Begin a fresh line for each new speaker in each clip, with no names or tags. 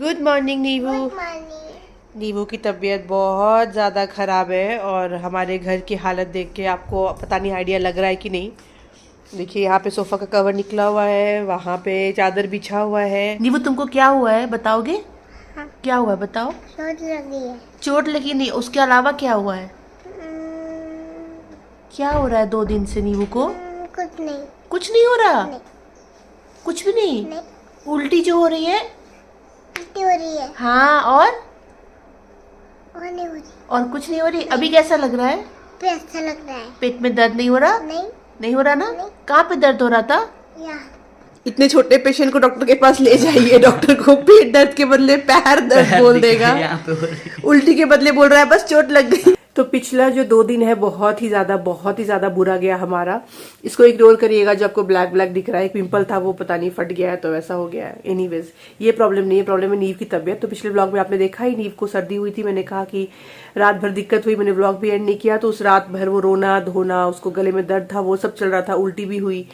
Good morning नीवू। नीवू की तबीयत बहुत ज़्यादा ख़राब है और हमारे घर की हालत देख के आपको पता नहीं आइडिया लग रहा है कि नहीं। देखिए यहाँ पे सोफ़ा का कवर निकला हुआ है, वहाँ पे चादर बिछा हुआ है। नीवू तुमको क्या हुआ है बताओगे?
हाँ।
क्या हुआ है बताओ?
चोट लगी है।
चोट लगी नहीं, उसके अलावा क्या हुआ है? क्या हो रहा है 2 दिन से नीवू को?
कुछ नहीं।
कुछ नहीं हो रहा?
नहीं।
कुछ भी नहीं?
नहीं।
उल्टी जो हो रही है?
उल्टी हो रही है।
हाँ और
नहीं हो रही।
और कुछ नहीं हो रही? अभी कैसा लग रहा है?
पे अच्छा लग रहा है।
पेट में दर्द नहीं हो रहा?
नहीं।
नहीं हो रहा ना?
नहीं।
कहाँ पे दर्द हो रहा था?
यहाँ।
इतने छोटे पेशेंट को डॉक्टर के पास ले जाइए, डॉक्टर को पेट दर्द के बदले पैर दर्द बोल देगा, उल्टी के बदले बोल रहा है बस चोट लग गई। तो पिछला जो 2 दिन है बहुत ही ज्यादा बुरा गया हमारा। इसको इग्नोर करिएगा, जो आपको ब्लैक ब्लैक दिख रहा है, एक पिंपल था वो पता नहीं फट गया है तो वैसा हो गया है। एनीवेज ये प्रॉब्लम नहीं है, प्रॉब्लम है नीव की तबीयत। तो पिछले ब्लॉग में आपने देखा ही नीव को सर्दी हुई थी, मैंने कहा कि रात भर दिक्कत हुई, मैंने ब्लॉग भी एंड नहीं किया। तो उस रात भर वो रोना धोना, उसको गले में दर्द था, वो सब चल रहा था, उल्टी भी हुई।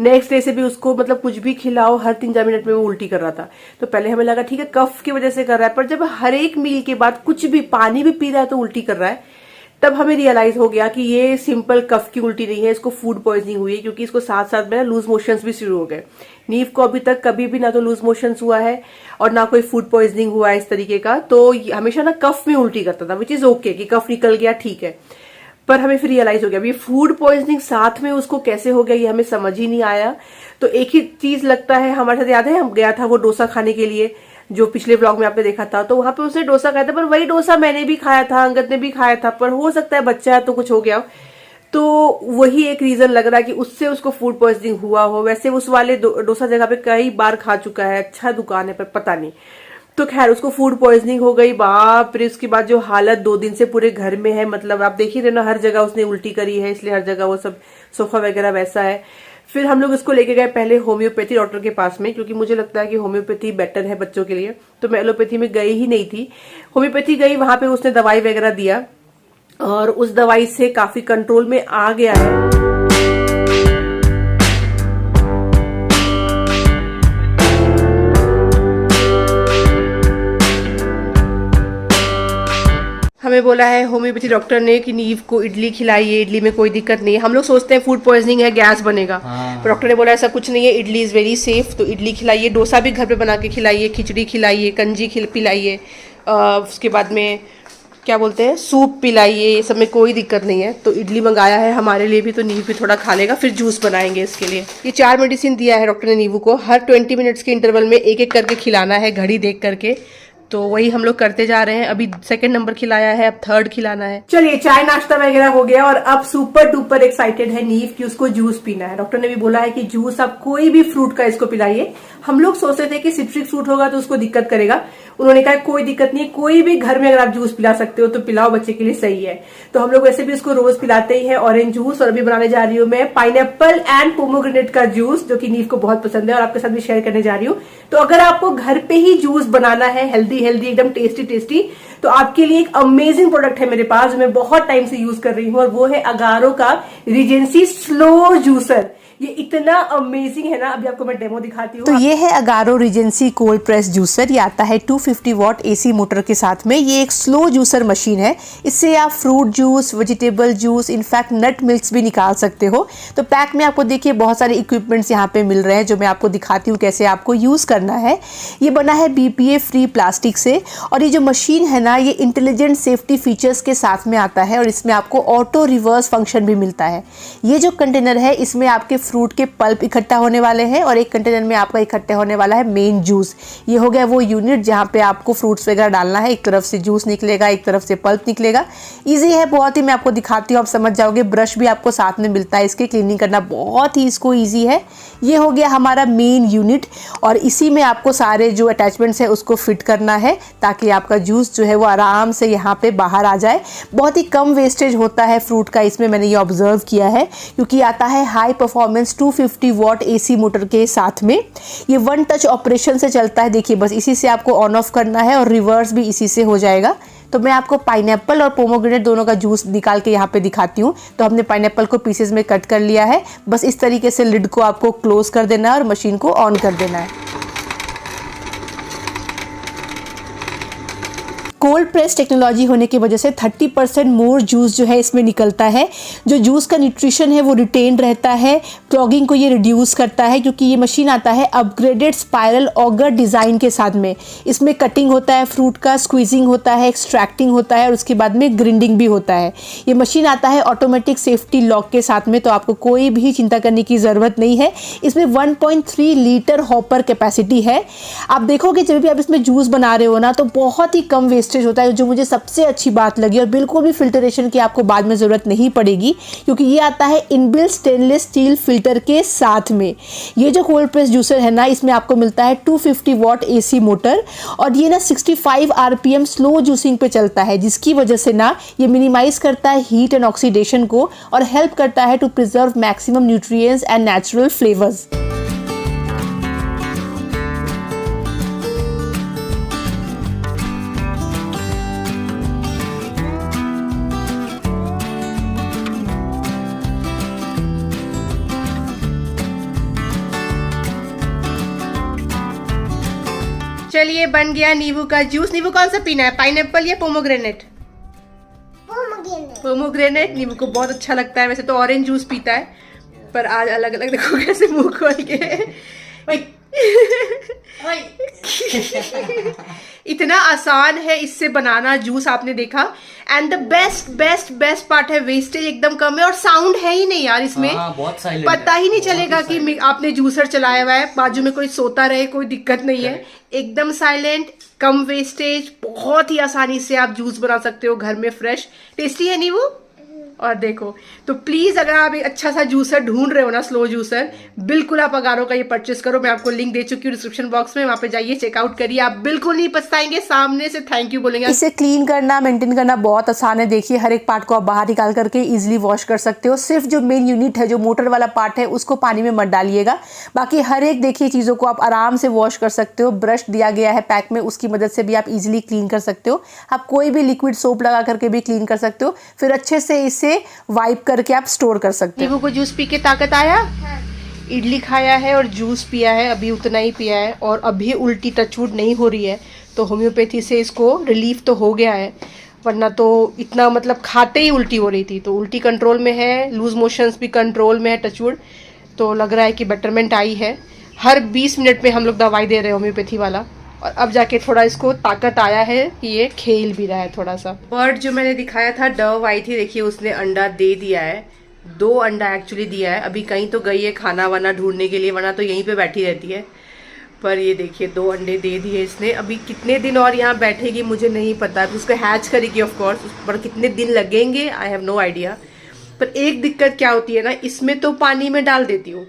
नेक्स्ट डे से भी उसको मतलब कुछ भी खिलाओ हर 3-4 मिनट में वो उल्टी कर रहा था। तो पहले हमें लगा ठीक है कफ की वजह से कर रहा है, पर जब हर एक मील के बाद कुछ भी पानी भी पी रहा है तो उल्टी कर रहा है, तब हमें रियलाइज हो गया कि ये सिंपल कफ की उल्टी नहीं है, इसको फूड पॉइजनिंग हुई है। क्योंकि इसको साथ साथ में ना लूज मोशंस भी शुरू हो गए। नीव को अभी तक कभी भी ना तो लूज मोशंस हुआ है और ना कोई फूड पॉइजनिंग हुआ है इस तरीके का। तो हमेशा ना कफ में उल्टी करता था, विच इज ओके कि कफ निकल गया ठीक है। पर हमें फिर रियलाइज हो गया अभी फूड पॉइजनिंग साथ में उसको कैसे हो गया ये हमें समझ ही नहीं आया। तो एक ही चीज लगता है हमारे साथ, याद है हम गया था वो डोसा खाने के लिए जो पिछले व्लॉग में आपने देखा था, तो वहां पे उसने डोसा खाया था, पर वही डोसा मैंने भी खाया था, अंगद ने भी खाया था, पर हो सकता है बच्चा है तो कुछ हो गया। तो वही एक रीजन लग रहा है कि उससे उसको फूड पॉइजनिंग हुआ हो। वैसे उस वाले डोसा जगह पे कई बार खा चुका है, अच्छा दुकान है, पर पता नहीं। तो खैर उसको फूड पॉइजनिंग हो गई, बाप रे। उसके बाद जो हालत 2 दिन से पूरे घर में है, मतलब आप देख ही रहे ना, हर जगह उसने उल्टी करी है, इसलिए हर जगह वो सब सोफा वगैरह वैसा है। फिर हम लोग इसको लेके गए पहले होम्योपैथी डॉक्टर के पास में, क्योंकि मुझे लगता है कि होम्योपैथी बेटर है बच्चों के लिए। तो मैं एलोपैथी में गई ही नहीं थी, होम्योपैथी गई, वहां पे उसने दवाई वगैरह दिया और उस दवाई से काफी कंट्रोल में आ गया है। हमें बोला है होम्योपैथी डॉक्टर ने कि नीव को इडली खिलाइए, इडली में कोई दिक्कत नहीं है। हम लोग सोचते हैं फूड पॉइजनिंग है, गैस बनेगा। पर डॉक्टर ने बोला ऐसा कुछ नहीं है, इडली इज वेरी सेफ। तो इडली खिलाइए, डोसा भी घर पे बना के खिलाइए, खिचड़ी खिलाइए, कंजी पिलाइए, उसके बाद में क्या बोलते हैं सूप पिलाइए, ये सब में कोई दिक्कत नहीं है। तो इडली मंगाया है हमारे लिए भी, तो नीव भी थोड़ा खा लेगा, फिर जूस बनाएंगे इसके लिए। ये 4 मेडिसिन दिया है डॉक्टर ने नीवू को, हर 20 मिनट्स के इंटरवल में एक एक करके खिलाना है, घड़ी देख करके। तो वही हम लोग करते जा रहे हैं। अभी 2nd नंबर खिलाया है, अब 3rd खिलाना है। चलिए चाय नाश्ता वगैरह हो गया और अब सुपर डुपर एक्साइटेड है नीव कि उसको जूस पीना है। डॉक्टर ने भी बोला है कि जूस आप कोई भी फ्रूट का इसको पिलाइए। हम लोग सोचते थे कि सिट्रिक फ्रूट होगा तो उसको दिक्कत करेगा, उन्होंने कहा कोई दिक्कत नहीं, कोई भी घर में अगर आप जूस पिला सकते हो तो पिलाओ, बच्चे के लिए सही है। तो हम लोग वैसे भी उसको रोज पिलाते ही है ऑरेंज जूस, और अभी बनाने जा रही हूँ मैं पाइनएप्पल एंड पोमोग्रेनेट का जूस, जो कि नीव को बहुत पसंद है और आपके साथ भी शेयर करने जा रही हूँ। तो अगर आपको घर पे ही जूस बनाना है, हेल्दी हेल्दी एकदम टेस्टी, तो आपके लिए एक अमेजिंग प्रोडक्ट है मेरे पास जो मैं बहुत टाइम से यूज कर रही हूँ, और वो है अगारो का रीजेंसी स्लो जूसर। ये इतना अमेजिंग है ना, अभी आपको मैं डेमो दिखाती हूँ।
तो ये है Agaro Regency cold press juicer. ये आता है 250 वॉट एसी मोटर के साथ में। ये एक स्लो जूसर मशीन है, इससे आप fruit juice, vegetable juice, in fact nut milks भी निकाल सकते हो। तो पैक में आपको देखिए बहुत सारे इक्विपमेंट्स यहाँ पे मिल रहे हैं, जो मैं आपको दिखाती हूँ कैसे आपको यूज करना है। ये बना है BPA फ्री प्लास्टिक से, और ये जो मशीन है ना, ये इंटेलिजेंट सेफ्टी फीचर्स के साथ में आता है, और इसमें आपको ऑटो रिवर्स फंक्शन भी मिलता है। ये जो कंटेनर है इसमें आपके फ्रूट के पल्प इकट्ठा होने वाले हैं, और एक कंटेनर में आपका इकट्ठा होने वाला है मेन जूस। ये हो गया वो यूनिट जहाँ पे आपको फ्रूट्स वगैरह डालना है, एक तरफ से जूस निकलेगा, एक तरफ से पल्प निकलेगा। इजी है बहुत ही, मैं आपको दिखाती हूँ, आप समझ जाओगे। ब्रश भी आपको साथ में मिलता है, इसकी क्लीनिंग करना बहुत ही इसको ईजी है। ये हो गया हमारा मेन यूनिट, और इसी में आपको सारे जो अटैचमेंट्स है उसको फिट करना है, ताकि आपका जूस जो है वो आराम से यहाँ पे बाहर आ जाए। बहुत ही कम वेस्टेज होता है फ्रूट का इसमें, मैंने ये ऑब्जर्व किया है, क्योंकि आता है high performance 250 what AC motor के साथ में। ये 1 टच ऑपरेशन से चलता है, देखिए बस इसी से आपको ऑन ऑफ करना है, और रिवर्स भी इसी से हो जाएगा। तो मैं आपको पाइनएप्पल और पोमोग्रेनेट दोनों का जूस निकाल के यहाँ पे दिखाती हूँ। तो हमने पाइनएप्पल को पीसेस में कट कर लिया है, बस इस तरीके से लिड को आपको क्लोज कर देना है और मशीन को ऑन कर देना है। कोल्ड प्रेस टेक्नोलॉजी होने की वजह से 30% मोर जूस जो है इसमें निकलता है। जो जूस का न्यूट्रिशन है वो रिटेन रहता है, क्लॉगिंग को ये रिड्यूस करता है, क्योंकि ये मशीन आता है अपग्रेडेड स्पाइरल ऑगर डिज़ाइन के साथ में। इसमें कटिंग होता है फ्रूट का, स्क्वीजिंग होता है, एक्सट्रैक्टिंग होता है और उसके बाद में ग्रिंडिंग भी होता है। ये मशीन आता है ऑटोमेटिक सेफ्टी लॉक के साथ में, तो आपको कोई भी चिंता करने की ज़रूरत नहीं है। इसमें 1.3 लीटर हॉपर कैपेसिटी है। आप देखोगे जब भी आप इसमें जूस बना रहे हो ना, तो बहुत ही कम वेस्टेज होता है, जो मुझे सबसे अच्छी बात लगी। और बिल्कुल भी फिल्टरेशन की आपको बाद में ज़रूरत नहीं पड़ेगी, क्योंकि ये आता है इनबिल्ट स्टेनलेस स्टील फिल्टर के साथ में। ये जो कोल्ड प्रेस जूसर है ना, इसमें आपको मिलता है 250 वॉट AC मोटर, और ये ना 65 RPM स्लो जूसिंग पे चलता है, जिसकी वजह से ना ये मिनिमाइज करता है हीट एंड ऑक्सीडेशन को और हेल्प करता है to preserve maximum nutrients and natural flavours.
चलिए बन गया नींबू का जूस। नींबू कौन सा पीना है, पाइनएप्पल या पोमोग्रेनेट? पोमोग्रेनेट नींबू को बहुत अच्छा लगता है। वैसे तो ऑरेंज जूस पीता है, पर आज अलग अलग देखो कैसे मुंह खोल के। इतना आसान है इससे बनाना जूस, आपने देखा। एंड द बेस्ट पार्ट है, वेस्टेज एकदम कम है और साउंड है ही नहीं यार इसमें।
बहुत साइलेंट
पता ही नहीं चलेगा कि आपने जूसर चलाया हुआ है, बाजू में कोई सोता रहे, कोई दिक्कत नहीं है। एकदम साइलेंट, कम वेस्टेज, बहुत ही आसानी से आप जूस बना सकते हो घर में। फ्रेश टेस्टी है नींबू। और देखो, तो प्लीज अगर आप एक अच्छा सा जूसर ढूंढ रहे हो ना, स्लो जूसर, बिल्कुल आप अगारो का ये परचेस करो। मैं आपको लिंक दे चुकी हूँ डिस्क्रिप्शन बॉक्स में, वहां पे जाइए, चेकआउट करिए, आप बिल्कुल नहीं पछताएंगे, सामने से थैंक यू बोलेंगे।
इसे क्लीन करना, मेंटेन करना बहुत आसान है। देखिए हर एक पार्ट को आप बाहर निकाल करके इजीली वॉश कर सकते हो। सिर्फ जो मेन यूनिट है, जो मोटर वाला पार्ट है, उसको पानी में मत डालिएगा। बाकी हर एक देखिए चीज़ों को आप आराम से वॉश कर सकते हो। ब्रश दिया गया है पैक में, उसकी मदद से भी आप इजीली क्लीन कर सकते हो। आप कोई भी लिक्विड सोप लगा करके भी क्लीन कर सकते हो, फिर अच्छे से इसे वाइप करके आप स्टोर कर सकते हो।
नींबू को जूस पी के ताकत आया। इडली खाया है और जूस पिया है, अभी उतना ही पिया है, और अभी उल्टी टचवुड नहीं हो रही है, तो होम्योपैथी से इसको रिलीफ तो हो गया है। वरना तो इतना मतलब खाते ही उल्टी हो रही थी, तो उल्टी कंट्रोल में है, लूज मोशंस भी कंट्रोल में है टचवुड। तो लग रहा है कि बेटरमेंट आई है। हर 20 मिनट में हम लोग दवाई दे रहे हैं होम्योपैथी वाला, और अब जाके थोड़ा इसको ताकत आया है कि ये खेल भी रहा है थोड़ा सा। बर्ड जो मैंने दिखाया था, डव आई थी, देखिए उसने अंडा दे दिया है। 2 अंडा एक्चुअली दिया है। अभी कहीं तो गई है खाना वाना ढूंढने के लिए, वरना तो यहीं पे बैठी रहती है। पर ये देखिए 2 अंडे दे दिए इसने। अभी कितने दिन और यहाँ बैठेगी मुझे नहीं पता, उसको हैच करेगी ऑफ कोर्स, पर कितने दिन लगेंगे आई हैव नो आइडिया। पर एक दिक्कत क्या होती है ना, इसमें तो पानी में डाल देती हूँ,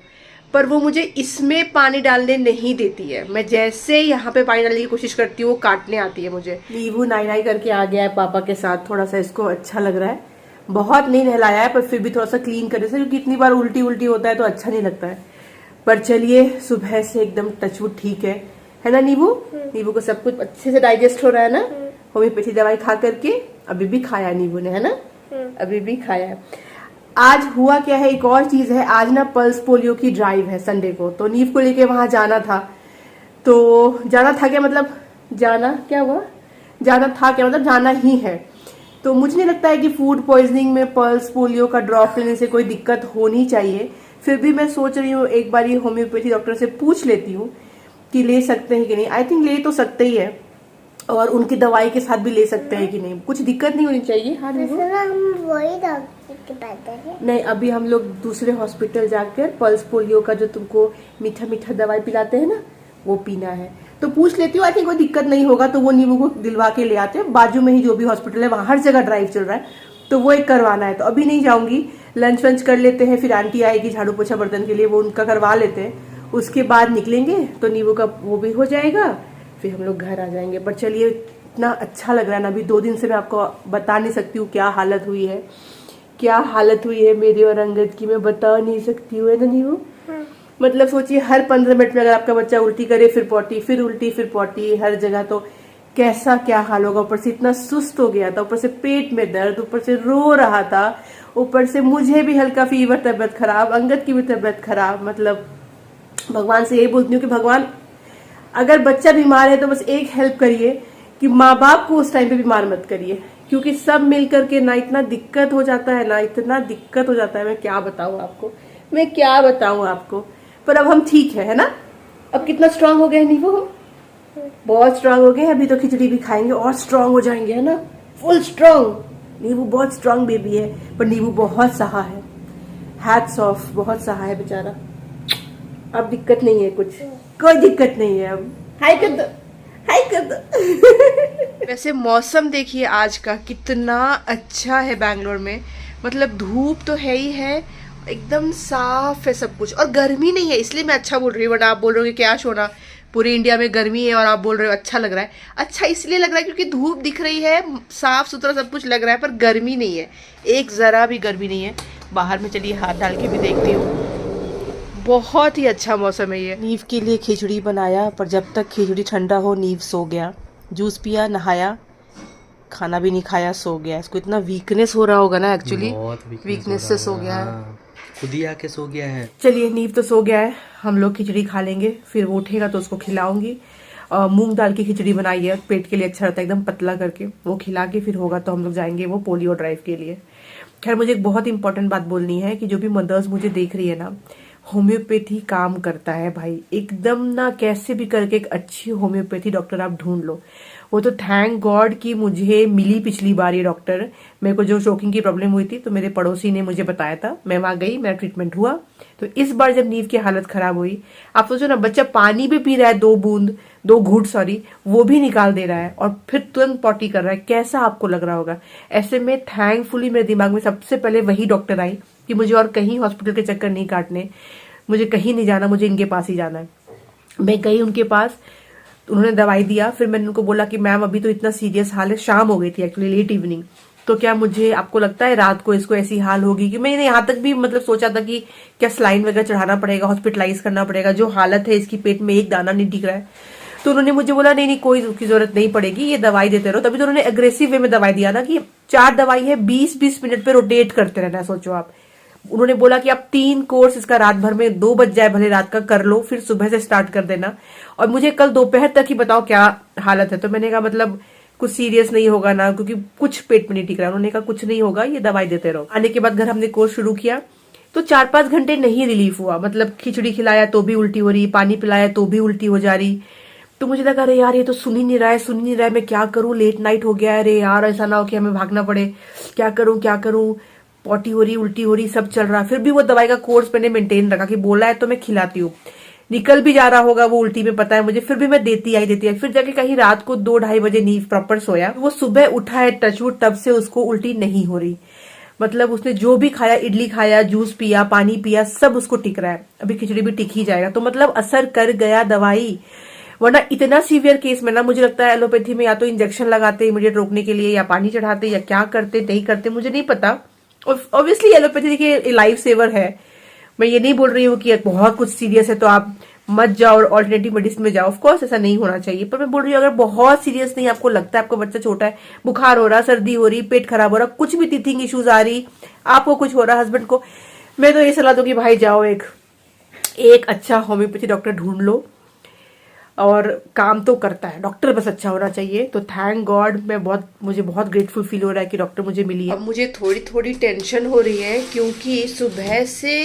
पर वो मुझे इसमें पानी डालने नहीं देती है। मैं जैसे यहाँ पे पानी डालने की कोशिश करती हूँ, वो काटने आती है मुझे। नींबू नाई करके आ गया है पापा के साथ, थोड़ा सा इसको अच्छा लग रहा है। बहुत नहीं नहलाया है, पर फिर भी थोड़ा सा क्लीन करने से, क्योंकि इतनी बार उल्टी होता है तो अच्छा नहीं लगता है। पर चलिए, सुबह से एकदम टचवुड ठीक है ना नींबू? नींबू को सब कुछ अच्छे से डाइजेस्ट हो रहा है ना, होम्योपैथी दवाई खा करके। अभी भी खाया नींबू ने, है ना? अभी भी खाया है। आज हुआ क्या है, एक और चीज है। आज ना पल्स पोलियो की ड्राइव है संडे को, तो नीव को लेके वहां जाना था। तो जाना था क्या मतलब, जाना क्या हुआ, जाना था क्या मतलब जाना ही है। तो मुझे नहीं लगता है कि फूड पॉइजनिंग में पल्स पोलियो का ड्रॉप लेने से कोई दिक्कत होनी चाहिए। फिर भी मैं सोच रही हूँ एक बार ये होम्योपैथी डॉक्टर से पूछ लेती हूँ कि ले सकते हैं कि नहीं। आई थिंक ले तो सकते ही है, और उनकी दवाई के साथ भी ले सकते हैं कि नहीं, कुछ दिक्कत नहीं होनी चाहिए। हाँ
हम वही डॉक्टर के पास गए।
नहीं, अभी हम लोग दूसरे हॉस्पिटल जाकर पल्स पोलियो का जो तुमको मीठा मीठा दवाई पिलाते हैं ना, वो पीना है। तो पूछ लेती हूँ, आई थिंक कोई दिक्कत नहीं होगा, तो वो नींबू को दिलवा के ले आते हैं। बाजू में ही जो भी हॉस्पिटल है, वहाँ हर जगह ड्राइव चल रहा है, तो वो एक करवाना है। तो अभी नहीं जाऊंगी, लंच वंच कर लेते हैं, फिर आंटी आएगी झाड़ू पोछा बर्तन के लिए, वो उनका करवा लेते हैं। उसके बाद निकलेंगे तो नींबू का वो भी हो जाएगा, फिर हम लोग घर आ जाएंगे। पर चलिए, इतना अच्छा लग रहा है ना, अभी 2 दिन से मैं आपको बता नहीं सकती हूँ क्या हालत हुई है, क्या हालत हुई है मेरी और अंगद की, मैं बता नहीं सकती हूँ, है ना नींबू? मतलब सोचिए, हर 15 मिनट में अगर आपका बच्चा उल्टी करे, फिर पॉटी, फिर उल्टी, फिर पॉटी, हर जगह, तो कैसा क्या हाल होगा। ऊपर से इतना सुस्त हो गया था, ऊपर से पेट में दर्द, ऊपर से रो रहा था, ऊपर से मुझे भी हल्का फीवर, तबियत खराब, अंगद की भी तबियत खराब। मतलब भगवान से यही बोलती हूँ कि भगवान, अगर बच्चा बीमार है तो बस एक हेल्प करिए कि माँ बाप को उस टाइम पे बीमार मत करिए, क्योंकि सब मिल करके ना इतना दिक्कत हो जाता है ना, इतना दिक्कत हो जाता है, मैं क्या बताऊं आपको। पर अब हम ठीक है ना। अब कितना स्ट्रांग हो गए हैं नींबू हम, बहुत स्ट्रांग हो गए हैं। अभी तो खिचड़ी भी खाएंगे और स्ट्रांग हो जाएंगे, है ना, फुल स्ट्रांग। नींबू बहुत स्ट्रांग बेबी है, पर नींबू बहुत सहा है, हैट्स ऑफ, बहुत सहा है बेचारा। अब दिक्कत नहीं है, कुछ कोई दिक्कत नहीं है अब। हाय कर दो, हाय कर दो। वैसे मौसम देखिए आज का कितना अच्छा है बैंगलोर में, मतलब धूप तो है ही है, एकदम साफ है सब कुछ, और गर्मी नहीं है, इसलिए मैं अच्छा बोल रही हूँ। वरना आप बोल रहे हो कि क्या सोना, पूरी इंडिया में गर्मी है और आप बोल रहे हो अच्छा लग रहा है। अच्छा इसलिए लग रहा है क्योंकि धूप दिख रही है, साफ सुथरा सब कुछ लग रहा है, पर गर्मी नहीं है, एक जरा भी गर्मी नहीं है। बाहर में चलिए हाथ डाल के भी देखती हूँ, बहुत ही अच्छा मौसम है ये। नीव के लिए खिचड़ी बनाया, पर जब तक खिचड़ी ठंडा हो नीव सो गया। जूस पिया, नहाया, खाना भी नहीं खाया, सो गया। इसको इतना वीकनेस हो रहा होगा ना, एक्चुअली वीकनेस से सो गया है,
खुद ही आके सो गया है।
चलिए नीव तो सो गया है, हम लोग खिचड़ी खा लेंगे, फिर वो उठेगा तो उसको खिलाऊंगी। मूंग दाल की खिचड़ी बनाई है, पेट के लिए अच्छा रहता है, एकदम पतला करके, वो खिला के फिर होगा तो हम लोग जाएंगे वो पोलियो ड्राइव के लिए। खैर मुझे एक बहुत इंपॉर्टेंट बात बोलनी है कि जो भी मदर्स मुझे देख रही है ना, होम्योपैथी काम करता है भाई, एकदम ना, कैसे भी करके एक अच्छी होम्योपैथी डॉक्टर आप ढूंढ लो। वो तो थैंक गॉड कि मुझे मिली पिछली बार ये डॉक्टर। मेरे को जो चोकिंग की प्रॉब्लम हुई थी तो मेरे पड़ोसी ने मुझे बताया था, मैं वहां गई, मेरा ट्रीटमेंट हुआ। तो इस बार जब नीव की हालत खराब हुई, आप सोचो ना, बच्चा पानी भी पी रहा है, 2 घूंट वो भी निकाल दे रहा है और फिर तुरंत पॉटी कर रहा है, कैसा आपको लग रहा होगा। ऐसे में थैंकफुली मेरे दिमाग में सबसे पहले वही डॉक्टर आई कि मुझे और कहीं हॉस्पिटल के चक्कर नहीं काटने, मुझे कहीं नहीं जाना, मुझे इनके पास ही जाना है। मैं गई उनके पास, उन्होंने दवाई दिया, फिर मैंने उनको बोला कि मैम अभी तो इतना सीरियस हाल है, शाम हो गई थी एक्चुअली, लेट इवनिंग, तो क्या मुझे, आपको लगता है रात को इसको ऐसी हाल होगी कि मैंने यहाँ तक भी मतलब सोचा था कि क्या सलाइन वगैरह चढ़ाना पड़ेगा, हॉस्पिटलाइज करना पड़ेगा, जो हालत है इसकी, पेट में एक दाना नहीं टिक रहा है। तो उन्होंने मुझे बोला नहीं कोई उसकी जरूरत नहीं पड़ेगी, ये दवाई देते रहो। तभी तो उन्होंने अग्रेसिव वे में दवाई दिया ना कि 4 दवाई है, 20-20 मिनट पे रोटेट करते रहना है, सोचो आप। उन्होंने बोला कि आप 3 कोर्स इसका रात भर में 2 बज जाए भले रात का कर लो, फिर सुबह से स्टार्ट कर देना, और मुझे कल दोपहर तक ही बताओ क्या हालत है। तो मैंने कहा मतलब कुछ सीरियस नहीं होगा ना, क्योंकि कुछ पेट में नहीं टिक रहा। उन्होंने कहा कुछ नहीं होगा, ये दवाई देते रहो। आने के बाद घर हमने कोर्स शुरू किया, तो 4-5 घंटे नहीं रिलीफ हुआ, मतलब खिचड़ी खिलाया तो भी उल्टी हो रही, पानी पिलाया तो भी उल्टी हो जा रही। तो मुझे लगा अरे यार ये तो सुन ही नहीं रहा है, मैं क्या करूं, लेट नाइट हो गया है, अरे यार ऐसा ना हो कि हमें भागना पड़े, क्या करूं, पॉटी हो रही, उल्टी हो रही, सब चल रहा। फिर भी वो दवाई का कोर्स मैंने मेंटेन रखा कि बोला है तो मैं खिलाती हूँ, निकल भी जा रहा होगा वो उल्टी में, पता है मुझे, फिर भी मैं देती आई। फिर जाके कहीं रात को 2-2:30 बजे नींद प्रॉपर सोया, वो सुबह उठा है टचवुड, तब से उसको उल्टी नहीं हो रही। मतलब उसने जो भी खाया, इडली खाया, जूस पिया, पानी पिया, सब उसको टिक रहा है। अभी खिचड़ी भी टिक ही जाएगा, तो मतलब असर कर गया दवाई। वरना इतना सीवियर केस में ना, मुझे लगता है एलोपैथी में या तो इंजेक्शन लगाते इमीडिएट रोकने के लिए, या पानी चढ़ाते, या क्या करते नहीं करते, मुझे नहीं पता। ऑब्वियसली एलोपैथी देखिए लाइफ सेवर है, मैं ये नहीं बोल रही हूँ कि बहुत कुछ सीरियस है तो आप मत जाओ और ऑल्टरनेटिव मेडिसिन में जाओ, ऑफ कोर्स ऐसा नहीं होना चाहिए। पर मैं बोल रही हूँ अगर बहुत सीरियस नहीं, आपको लगता है आपका बच्चा छोटा है, बुखार हो रहा, सर्दी हो रही, पेट खराब हो रहा, कुछ भी टीथिंग इश्यूज आ रही, आपको कुछ हो रहा, हस्बैंड को, मैं तो ये सलाह दूंगी भाई जाओ एक अच्छा होम्योपैथी डॉक्टर ढूंढ लो, और काम तो करता है, डॉक्टर बस अच्छा होना चाहिए। तो थैंक गॉड, मुझे बहुत ग्रेटफुल फील हो रहा है कि डॉक्टर मुझे मिली है। अब मुझे थोड़ी टेंशन हो रही है, क्योंकि सुबह से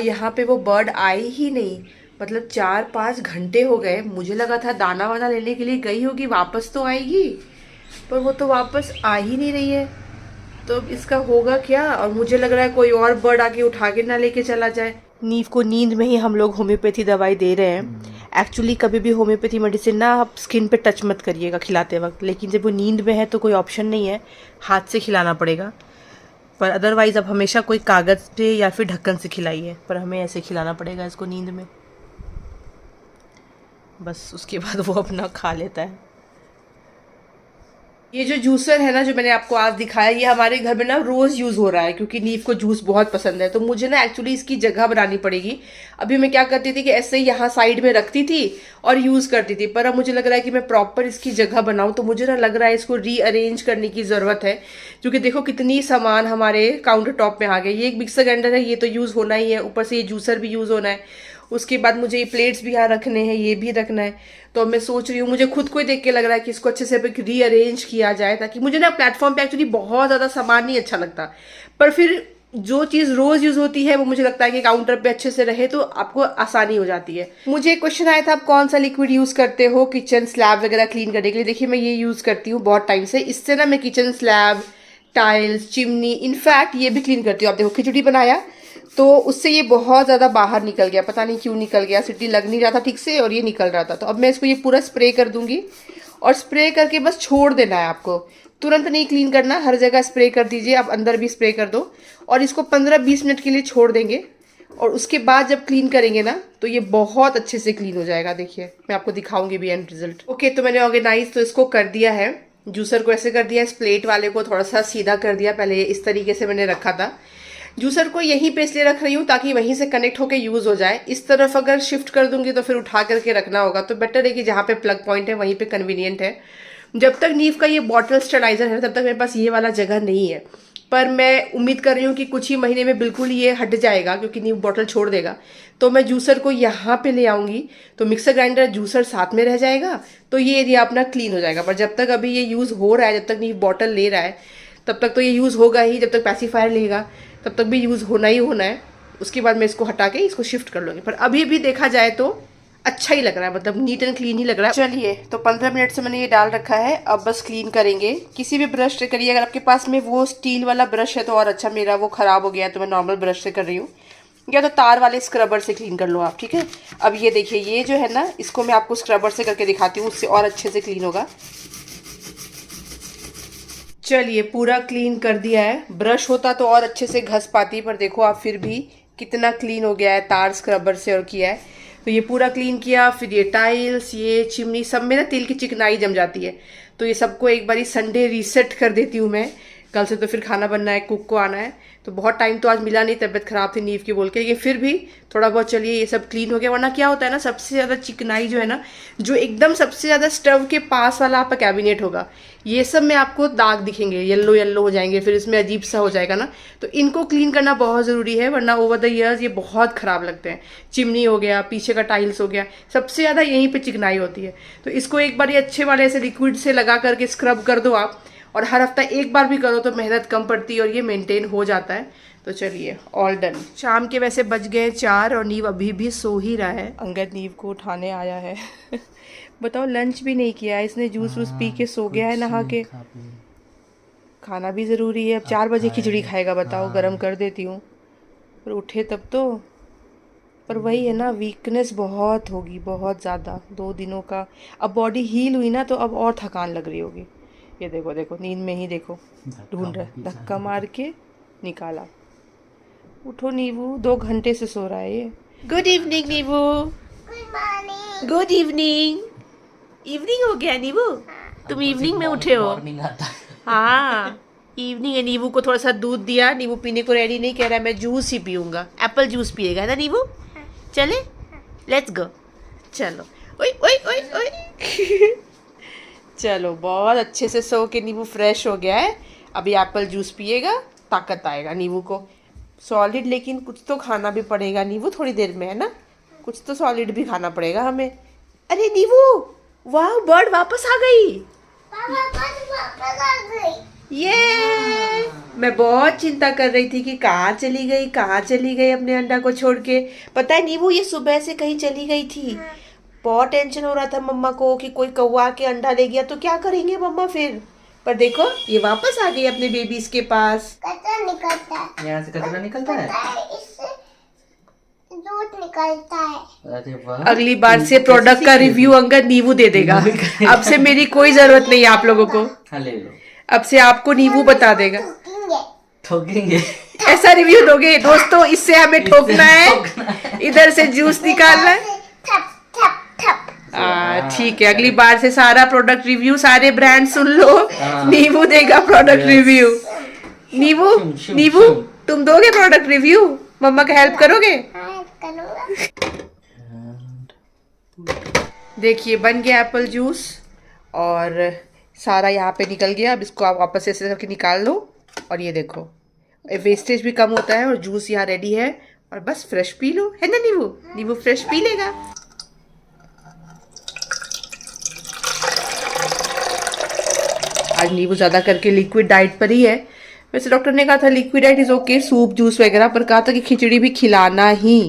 यहाँ पे वो बर्ड आई ही नहीं, मतलब 4-5 घंटे हो गए। मुझे लगा था दाना वाना लेने के लिए गई होगी, वापस तो आएगी, पर वो तो वापस आ ही नहीं रही है। तो इसका होगा क्या, और मुझे लग रहा है कोई और बर्ड आके उठा के ना लेके चला जाए। नीव को नींद में ही हम लोग होम्योपैथी दवाई दे रहे हैं। एक्चुअली कभी भी होम्योपैथी मेडिसिन ना आप स्किन पे टच मत करिएगा खिलाते वक्त, लेकिन जब वो नींद में है तो कोई ऑप्शन नहीं है, हाथ से खिलाना पड़ेगा। पर अदरवाइज अब हमेशा कोई कागज़ पे या फिर ढक्कन से खिलाइए, पर हमें ऐसे खिलाना पड़ेगा इसको नींद में, बस उसके बाद वो अपना खा लेता है। ये जो जूसर है ना, जो मैंने आपको आज दिखाया, ये हमारे घर में ना रोज यूज हो रहा है, क्योंकि नीव को जूस बहुत पसंद है। तो मुझे ना एक्चुअली इसकी जगह बनानी पड़ेगी। अभी मैं क्या करती थी कि ऐसे ही यहाँ साइड में रखती थी और यूज करती थी, पर अब मुझे लग रहा है कि मैं प्रॉपर इसकी जगह बनाऊं। तो मुझे ना लग रहा है इसको रीअरेंज करने की जरूरत है, क्योंकि देखो कितनी सामान हमारे काउंटर टॉप में आ गए। ये एक मिक्सर ग्राइंडर है, ये तो यूज होना ही है, ऊपर से ये जूसर भी यूज होना है, उसके बाद मुझे ये प्लेट्स भी यहाँ रखने हैं, ये भी रखना है। तो मैं सोच रही हूँ, मुझे खुद को ही देख के लग रहा है कि इसको अच्छे से रीअरेंज किया जाए, ताकि मुझे ना प्लेटफॉर्म पे एक्चुअली बहुत ज़्यादा सामान नहीं अच्छा लगता, पर फिर जो चीज़ रोज़ यूज़ होती है वो मुझे लगता है कि काउंटर पे अच्छे से रहे तो आपको आसानी हो जाती है। मुझे एक क्वेश्चन आया था, आप कौन सा लिक्विड यूज़ करते हो किचन स्लैब वगैरह क्लीन करने के लिए। देखिए मैं ये यूज़ करती हूँ बहुत टाइम से। इससे ना मैं kitchen slab, tiles, chimney, in fact ये भी क्लीन करती हूँ। आप देखो खिचड़ी बनाया तो उससे ये बहुत ज़्यादा बाहर निकल गया, पता नहीं क्यों निकल गया, सीटी लग नहीं रहा था ठीक से और ये निकल रहा था। तो अब मैं इसको ये पूरा स्प्रे कर दूंगी और स्प्रे करके बस छोड़ देना है आपको, तुरंत नहीं क्लीन करना, हर जगह स्प्रे कर दीजिए। आप अंदर भी स्प्रे कर दो और इसको 15-20 मिनट के लिए छोड़ देंगे और उसके बाद जब क्लीन करेंगे ना तो ये बहुत अच्छे से क्लीन हो जाएगा। देखिए मैं आपको दिखाऊंगी भी एंड रिजल्ट। ओके, तो मैंने ऑर्गेनाइज तो इसको कर दिया है, जूसर को ऐसे कर दिया, इस प्लेट वाले को थोड़ा सा सीधा कर दिया। पहले इस तरीके से मैंने रखा था, जूसर को यहीं पे इसलिए रख रही हूँ ताकि वहीं से कनेक्ट होकर यूज़ हो जाए। इस तरफ अगर शिफ्ट कर दूंगी तो फिर उठा करके रखना होगा, तो बेटर है कि जहाँ पे प्लग पॉइंट है वहीं पे कन्वीनियंट है। जब तक नीव का ये बॉटल स्टरलाइजर है तब तक मेरे पास ये वाला जगह नहीं है, पर मैं उम्मीद कर रही हूँ कि कुछ ही महीने में बिल्कुल ये हट जाएगा, क्योंकि नीव बॉटल छोड़ देगा। तो मैं जूसर को यहाँ पे ले आऊँगी तो मिक्सर ग्राइंडर जूसर साथ में रह जाएगा, तो ये एरिया अपना क्लीन हो जाएगा। पर जब तक अभी ये यूज़ हो रहा है, जब तक नीव बॉटल ले रहा है तब तक तो ये यूज़ होगा ही, जब तक पैसिफायर लेगा तब तक भी यूज़ होना ही होना है। उसके बाद मैं इसको हटा के इसको शिफ्ट कर लूँगी। पर अभी भी देखा जाए तो अच्छा ही लग रहा है, मतलब नीट एंड क्लीन ही लग रहा है। चलिए, तो 15 मिनट से मैंने ये डाल रखा है, अब बस क्लीन करेंगे। किसी भी ब्रश से करिए, अगर आपके पास में वो स्टील वाला ब्रश है तो और अच्छा, मेरा वो ख़राब हो गया है तो मैं नॉर्मल ब्रश से कर रही हूँ, या तो तार वाले स्क्रबर से क्लीन कर लो आप, ठीक है। अब ये देखिए, ये जो है ना, इसको मैं आपको स्क्रबर से करके दिखाती हूँ, उससे और अच्छे से क्लीन होगा। चलिए, पूरा क्लीन कर दिया है। ब्रश होता तो और अच्छे से घस पाती, पर देखो आप फिर भी कितना क्लीन हो गया है तार स्क्रबर से और किया है। तो ये पूरा क्लीन किया, फिर ये टाइल्स, ये चिमनी, सब में ना तेल की चिकनाई जम जाती है, तो ये सबको एक बारी संडे रीसेट कर देती हूँ मैं। कल से तो फिर खाना बनना है, कुक को आना है, तो बहुत टाइम तो आज मिला नहीं, तबीयत खराब थी नीव की बोल के, लेकिन फिर भी थोड़ा बहुत चलिए ये सब क्लीन हो गया। वरना क्या होता है ना, सबसे ज़्यादा चिकनाई जो है ना, जो एकदम सबसे ज़्यादा स्टव के पास वाला आपका कैबिनेट होगा, ये सब में आपको दाग दिखेंगे, येलो येलो हो जाएंगे, फिर इसमें अजीब सा हो जाएगा ना, तो इनको क्लीन करना बहुत ज़रूरी है, वरना ओवर द ईयर्स ये बहुत ख़राब लगते हैं। चिमनी हो गया, पीछे का टाइल्स हो गया, सबसे ज़्यादा यहीं पे चिकनाई होती है। तो इसको एक बार ये अच्छे वाले ऐसे लिक्विड से लगा करके स्क्रब कर दो आप, और हर हफ्ता एक बार भी करो तो मेहनत कम पड़ती है और ये मेंटेन हो जाता है। तो चलिए, ऑल डन। शाम के वैसे बज गए 4 और नीव अभी भी सो ही रहा है। अंगद नीव को उठाने आया है बताओ, लंच भी नहीं किया है इसने, जूस वूस पी के सो गया है नहा के। खाना भी ज़रूरी है, अब 4 बजे खिचड़ी खाएगा, बताओ, गरम कर देती हूँ, पर उठे तब तो। पर वही है ना, वीकनेस बहुत होगी, बहुत ज़्यादा, 2 दिनों का। अब बॉडी हील हुई ना तो अब और थकान लग रही होगी। ये देखो देखो, नींद में ही देखो ढूंढ रहा है, धक्का मार के निकाला। उठो नीवू, 2 घंटे से सो रहा है ये। Good evening Nivu.
Good morning.
Good evening. Evening हो गया नीवू, तुम इवनिंग में उठे हो। हाँ, इवनिंग है। नीवू को थोड़ा सा दूध दिया, नीवू पीने को रेडी नहीं, कह रहा है मैं जूस ही पीऊंगा, एप्पल जूस पिएगा ना नीवू। चले, लेट्स गो, चलो। ओए ओए ओए ओए चलो, बहुत अच्छे से सो के नीवू फ्रेश हो गया है। अभी एप्पल जूस पिएगा, ताकत आएगा नीवू को। सॉलिड लेकिन कुछ तो खाना भी पड़ेगा नीवू, थोड़ी देर में, है ना, कुछ तो सॉलिड भी खाना पड़ेगा हमें। अरे नीवू, वाह, बर्ड वापस आ गई।
वापस आ गई।
ये मैं बहुत चिंता कर रही थी कि कहाँ चली गई, कहाँ चली गई अपने अंडा को छोड़ के। पता है नीवू, ये सुबह से कहीं चली गई थी। बहुत टेंशन हो रहा था मम्मा को कि कोई कौवा के अंडा ले गया तो क्या करेंगे मम्मा फिर। पर देखो, ये वापस आ गई अपने बेबीज के पास।
कचरा निकलता है,
यहाँ से कचरा निकलता है।
इससे दूध निकलता है।
अरे वाह,
अगली बार से प्रोडक्ट का रिव्यू अंगद नीवू दे देगा। अब से मेरी कोई जरूरत नहीं है आप लोगों को,
हाँ ले लो।
अब से आपको नीवू बता देगा।
ठोकेंगे।
ऐसा रिव्यू दोगे दोस्तों, इससे हमें ठोकना है, इधर से जूस निकालना है।
ठप ठप ठप।
ठीक है, अगली बार से सारा प्रोडक्ट रिव्यू, सारे ब्रांड सुन लो, नीवू देगा प्रोडक्ट रिव्यू। नीवू, नीवू, तुम दोगे प्रोडक्ट रिव्यू, मम्मा का हेल्प करोगे? देखिए, बन गया एप्पल जूस और सारा यहाँ पे निकल गया। अब इसको आप वापस ऐसे करके निकाल लो और ये देखो, वेस्टेज भी कम होता है और जूस यहाँ रेडी है और बस फ्रेश पी लो, है ना नींबू? नींबू फ्रेश पी लेगा। आज नींबू ज्यादा करके लिक्विड डाइट पर ही है। वैसे डॉक्टर ने कहा था liquid diet is okay, soup juice वगैरह, पर कहा था कि खिचड़ी भी खिलाना ही,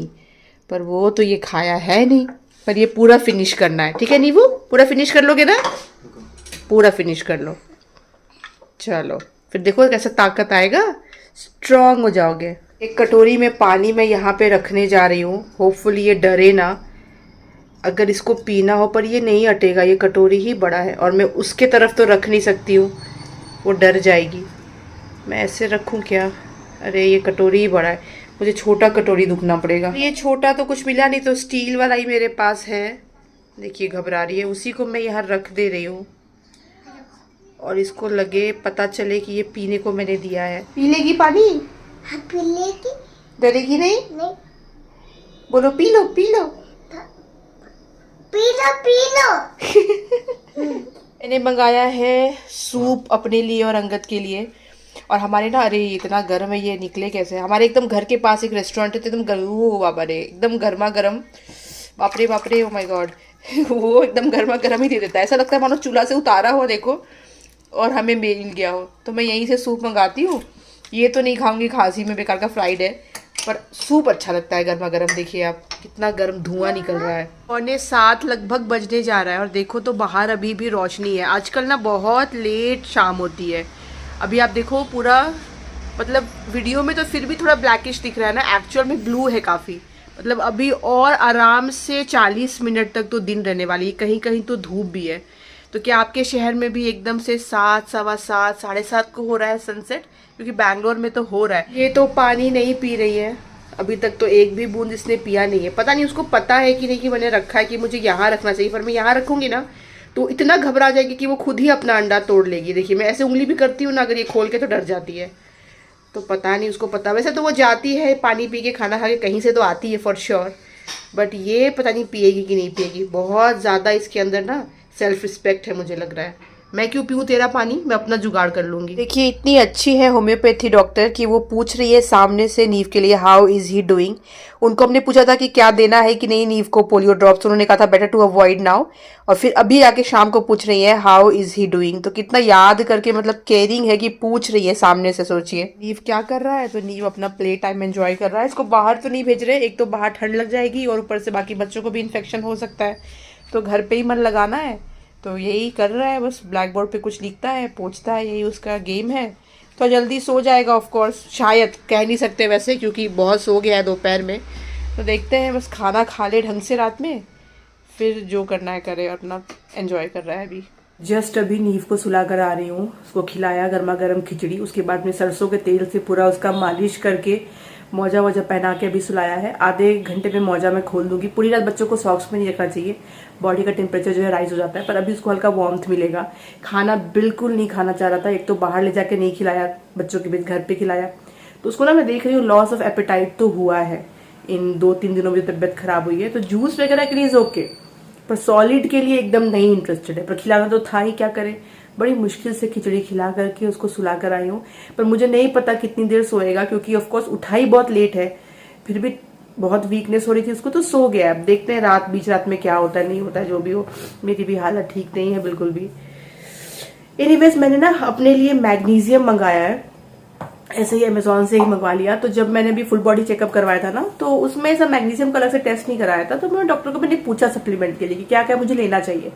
पर वो तो ये खाया है नहीं। पर ये पूरा फिनिश करना है, ठीक है नींबू? पूरा फिनिश कर लोगे ना? पूरा फिनिश कर लो। चलो फिर देखो कैसा ताकत आएगा, स्ट्रांग हो जाओगे। एक कटोरी में पानी मैं यहाँ पे रखने जा रही हूँ, होपफुली ये डरे ना अगर इसको पीना हो, पर ये नहीं हटेगा, ये कटोरी ही बड़ा है और मैं उसके तरफ तो रख नहीं सकती हूँ, वो डर जाएगी। मैं ऐसे रखूँ क्या? अरे ये कटोरी ही बड़ा है, मुझे छोटा कटोरी ढूंढना पड़ेगा। ये छोटा तो कुछ मिला नहीं, तो स्टील वाला ही मेरे पास है। देखिए घबरा रही है, उसी को मैं यहाँ रख दे रही हूँ और इसको लगे पता चले कि ये पीने को मैंने दिया है। पी लेगी पानी?
हाँ, पी लेगी।
डरेगी नहीं?
नहीं।
बोलो P low P low.
P low P low.
मैंने मंगाया है सूप अपने लिए और अंगद के लिए। और हमारे ना, अरे इतना गर्म है, ये निकले कैसे? हमारे एकदम घर के पास एक रेस्टोरेंट है, तो एकदम वो बाबा रे एकदम गर्मा गर्म, बाप रे ओ माय गॉड वो एकदम गर्मा गर्म ही दे देता है, ऐसा लगता है मानो चूल्हा से उतारा हो देखो और हमें मिल गया हो। तो मैं यहीं से सूप मंगाती हूँ। ये तो नहीं खाऊंगी, खांसी में बेकार का फ्राइड है, पर सूप अच्छा लगता है गर्मा गर्म। देखिए आप कितना गर्म धुआं निकल रहा है। 6:45 लगभग बजने जा रहा है और देखो तो बाहर अभी भी रोशनी है। आजकल ना बहुत लेट शाम होती है। अभी आप देखो पूरा, मतलब वीडियो में तो फिर भी थोड़ा ब्लैकिश दिख रहा है ना, एक्चुअल में ब्लू है काफ़ी। मतलब अभी और आराम से 40 मिनट तक तो दिन रहने वाली है, कहीं कहीं तो धूप भी है। तो क्या आपके शहर में भी एकदम से 7, 7:15, 7:30 को हो रहा है सनसेट? क्योंकि बैंगलोर में तो हो रहा है। ये तो पानी नहीं पी रही है अभी तक, तो एक भी बूंद इसने पिया नहीं है। पता नहीं उसको पता है कि नहीं कि मैंने रखा है कि मुझे यहाँ रखना चाहिए, पर मैं यहाँ रखूंगी ना तो इतना घबरा जाएगी कि वो खुद ही अपना अंडा तोड़ लेगी। देखिए मैं ऐसे उंगली भी करती हूँ ना, अगर ये खोल के तो डर जाती है। तो पता नहीं उसको पता, वैसे तो वो जाती है पानी पी के, खाना खा के कहीं से तो आती है फॉर श्योर, बट ये पता नहीं पिएगी कि नहीं पिएगी। बहुत ज़्यादा इसके अंदर ना सेल्फ रिस्पेक्ट है मुझे लग रहा है। मैं क्यों पीऊँ तेरा पानी, मैं अपना जुगाड़ कर लूंगी। देखिए इतनी अच्छी है होम्योपैथी डॉक्टर कि वो पूछ रही है सामने से नीव के लिए हाउ इज ही डूइंग। उनको हमने पूछा था कि क्या देना है कि नहीं नीव को पोलियो ड्रॉप्स, उन्होंने कहा था बेटर टू अवॉइड नाउ, और फिर अभी आके शाम को पूछ रही है हाउ इज ही डूइंग। तो कितना याद करके, मतलब केयरिंग है कि पूछ रही है सामने से। सोचिए नीव क्या कर रहा है, तो नीव अपना प्ले टाइम एंजॉय कर रहा है। इसको बाहर तो नहीं भेज रहे, एक तो बाहर ठंड लग जाएगी और ऊपर से बाकी बच्चों को भी इन्फेक्शन हो सकता है, तो घर पे ही मन लगाना है। तो यही कर रहा है, बस ब्लैक बोर्ड पे कुछ लिखता है, पोंछता है, यही उसका गेम है। तो जल्दी सो जाएगा ऑफ कोर्स, शायद, कह नहीं सकते वैसे क्योंकि बहुत सो गया है दोपहर में। तो देखते हैं, बस खाना खा ले ढंग से रात में, फिर जो करना है करे, अपना एंजॉय कर रहा है अभी। जस्ट अभी नीव को सुला कर आ रही हूँ, उसको खिलाया गर्मा गर्म खिचड़ी, उसके बाद में सरसों के तेल से पूरा उसका मालिश करके मौजा वौजा पहना के अभी सुलाया है। आधे घंटे में मौजा में खोल दूंगी। पूरी रात बच्चों को सॉक्स में नहीं रखना चाहिए, बॉडी का टेम्परेचर जो है राइज हो जाता है, पर अभी उसको हल्का वार्मथ मिलेगा। खाना बिल्कुल नहीं खाना चाह रहा था, एक तो बाहर ले जाके नहीं खिलाया, बच्चों के बीच घर पे खिलाया, तो उसको ना मैं देख रही हूँ लॉस ऑफ एपेटाइट तो हुआ है इन 2-3 दिनों में, तबियत खराब हुई है। तो जूस वगैरह के लिए इज ओके, पर सॉलिड के लिए एकदम नहीं इंटरेस्टेड है। पर खिलाना तो था ही, क्या करे, बड़ी मुश्किल से खिचड़ी खिला करके उसको सुला कर आई हूँ। पर मुझे नहीं पता कितनी देर सोएगा, क्योंकि ऑफ कोर्स उठा ही बहुत लेट है, फिर भी बहुत वीकनेस हो रही थी उसको, तो सो गया। अब देखते हैं रात, बीच रात में क्या होता है नहीं होता है, जो भी हो। मेरी भी हालत ठीक नहीं है बिल्कुल भी। एनीवेज मैंने ना अपने लिए मैग्नीशियम मंगाया है, ऐसे ही अमेजोन से ही मंगवा लिया। तो जब मैंने भी फुल बॉडी चेकअप करवाया था ना, तो उसमें सब मैग्नीशियम का अलग से टेस्ट नहीं कराया था। तो मैं डॉक्टर को मैंने पूछा सप्लीमेंट के लिए कि क्या क्या मुझे लेना चाहिए।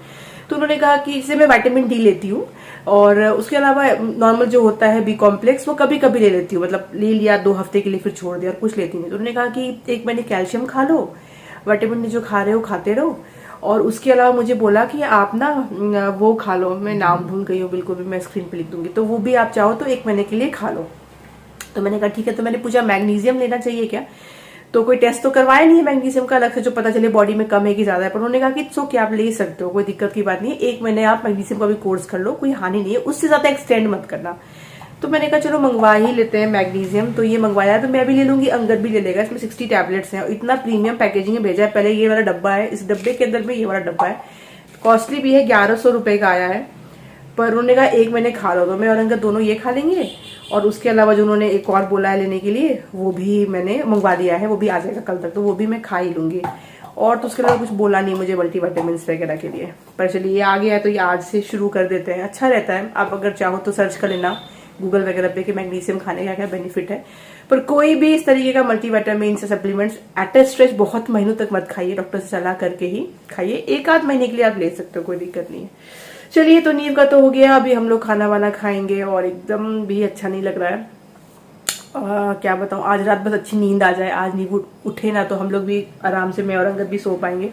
तो उन्होंने कहा कि इससे मैं विटामिन डी लेती हूँ, और उसके अलावा नॉर्मल जो होता है बी कॉम्प्लेक्स वो कभी कभी ले लेती हूँ, मतलब ले लिया 2 हफ्ते के लिए फिर छोड़ दिया और कुछ लेती नहीं। तो उन्होंने कहा कि एक महीने कैल्शियम खा लो, विटामिन डी जो खा रहे हो खाते रहो, और उसके अलावा मुझे बोला कि आप ना वो खा लो, मैं नाम भूल गई हूँ बिल्कुल भी, मैं स्क्रीन पे लिख दूंगी, तो वो भी आप चाहो तो 1 महीने के लिए खा लो। तो मैंने कहा ठीक है। तो मैंने पूछा मैग्नीशियम लेना चाहिए क्या, तो कोई टेस्ट तो करवाया नहीं है मैग्नीशियम का अलग से जो पता चले बॉडी में कम है कि ज्यादा है, पर उन्होंने कहा कि सो क्या आप ले सकते हो, कोई दिक्कत की बात नहीं है, 1 महीने आप मैग्नीशियम का भी कोर्स कर लो, कोई हानि नहीं है, उससे ज्यादा एक्सटेंड मत करना। तो मैंने कहा चलो मंगवा ही लेते हैं मैग्नीशियम। तो ये मंगवाया, तो मैं भी ले लूंगी, अंगद भी ले लेगा। इसमें 60 टैबलेट्स हैं, इतना प्रीमियम पैकेजिंग में भेजा है। पहले ये वाला डब्बा है, इस डब्बे के अंदर में ये वाला डब्बा है, कॉस्टली भी है, 1100 रुपए का आया है, पर उन्होंने कहा एक मैंने खा लो, तो मैं और अंकल दोनों ये खा लेंगे, और उसके अलावा जो उन्होंने एक और बोला है लेने के लिए वो भी मैंने मंगवा दिया है, वो भी आ जाएगा कल तक, तो वो भी मैं खा ही लूँगी। और तो उसके अलावा कुछ बोला नहीं मुझे मल्टीविटामिन्स वगैरह के लिए। पर चलिए ये आ गया है तो ये आज से शुरू कर देते हैं। अच्छा रहता है, आप अगर चाहो तो सर्च कर लेना गूगल वगैरह पे कि मैग्नीशियम खाने का क्या बेनिफिट है। पर कोई भी इस तरीके का मल्टीविटामिन से सप्लीमेंट्स एट ए स्ट्रेच बहुत महीनों तक मत खाइए, डॉक्टर से सलाह करके ही खाइए। एक आध महीने के लिए आप ले सकते हो, कोई दिक्कत नहीं है। चलिए तो नींव का तो हो गया, अभी हम लोग खाना वाना खाएंगे और एकदम भी अच्छा नहीं लग रहा है। क्या बताऊं, आज रात बस अच्छी नींद आ जाए, आज नींद उठे ना तो हम लोग भी आराम से, मैं और अंगद भी सो पाएंगे।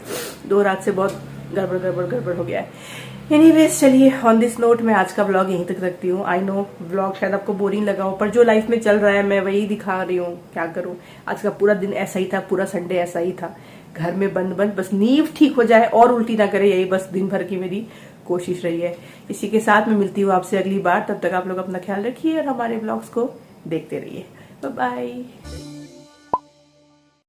2 रात से बहुत गड़बड़ हो गया है। एनीवेज चलिए ऑन दिस नोट मैं आज का व्लॉग यहीं तक रखती हूँ। आई नो व्लॉग शायद आपको बोरिंग लगा हो, पर जो लाइफ में चल रहा है मैं वही दिखा रही हूँ, क्या करूँ। आज का पूरा दिन ऐसा ही था, पूरा संडे ऐसा ही था, घर में बंद, बस नींव ठीक हो जाए और उल्टी ना करे, यही बस दिन भर की मेरी कोशिश रही है। इसी के साथ मैं मिलती हूँ आपसे अगली बार, तब तक आप लोग अपना ख्याल रखिए और हमारे व्लॉग्स को देखते रहिए। Bye bye.